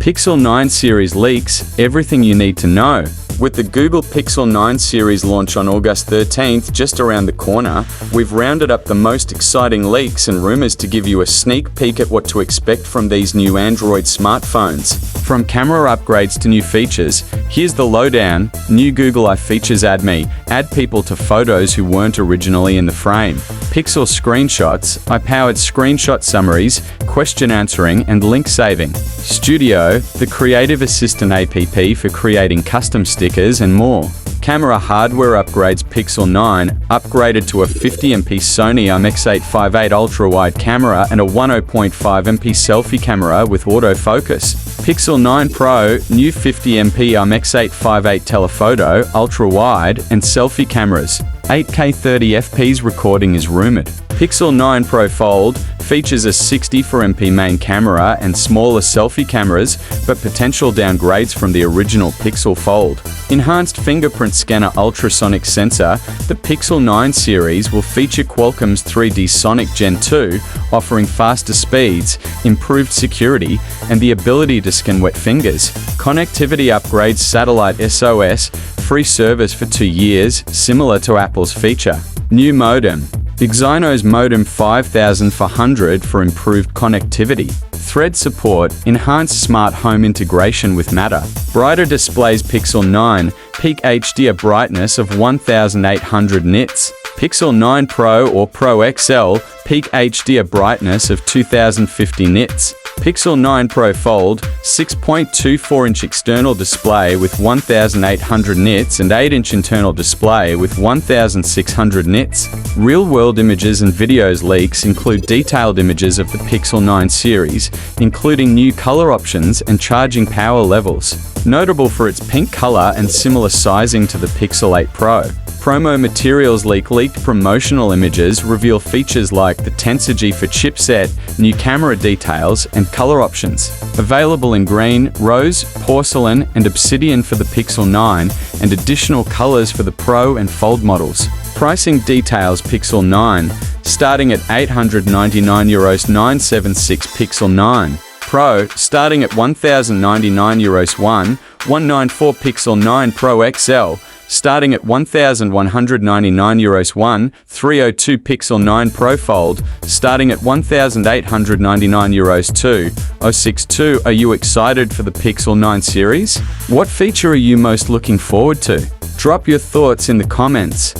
Pixel 9 series leaks, everything you need to know. With the Google Pixel 9 series launch on August 13th just around the corner, we've rounded up the most exciting leaks and rumors to give you a sneak peek at what to expect from these new Android smartphones. From camera upgrades to new features, here's the lowdown. New Google AI features add people to photos who weren't originally in the frame. Pixel screenshots, AI-powered screenshot summaries, question answering and link saving. Studio, the creative assistant app for creating custom stickers and more. Camera hardware upgrades. Pixel 9 upgraded to a 50MP Sony IMX858 ultrawide camera and a 10.5MP selfie camera with autofocus. Pixel 9 Pro, new 50MP IMX858 telephoto, ultrawide and selfie cameras. 8K 30fps recording is rumored. Pixel 9 Pro Fold features a 64MP main camera and smaller selfie cameras, but potential downgrades from the original Pixel Fold. Enhanced fingerprint scanner ultrasonic sensor. The Pixel 9 series will feature Qualcomm's 3D Sonic Gen 2, offering faster speeds, improved security, and the ability to scan wet fingers. Connectivity upgrades. Satellite SOS, free service for 2 years, similar to Apple's feature. New modem. Exynos modem 5400 for improved connectivity. Thread support, enhanced smart home integration with Matter. Brighter displays. Pixel 9, peak HDR brightness of 1800 nits. Pixel 9 Pro or Pro XL, peak HDR brightness of 2050 nits. Pixel 9 Pro Fold, 6.24-inch external display with 1800 nits and 8-inch internal display with 1600 nits. Real-world images and videos leaks include detailed images of the Pixel 9 series, including new color options and charging power levels. Notable for its pink color and similar sizing to the Pixel 8 Pro. Promo materials leak. Leaked promotional images reveal features like the Tensor G4 chipset, new camera details, and color options. Available in green, rose, porcelain, and obsidian for the Pixel 9, and additional colors for the Pro and Fold models. Pricing details. Pixel 9, starting at €899, 976. Pixel 9 Pro, starting at €1,099, 194. Pixel 9 Pro XL, starting at €1,199, 302. Pixel 9 Pro Fold, starting at €1,899, 2,062. Are you excited for the Pixel 9 series? What feature are you most looking forward to? Drop your thoughts in the comments.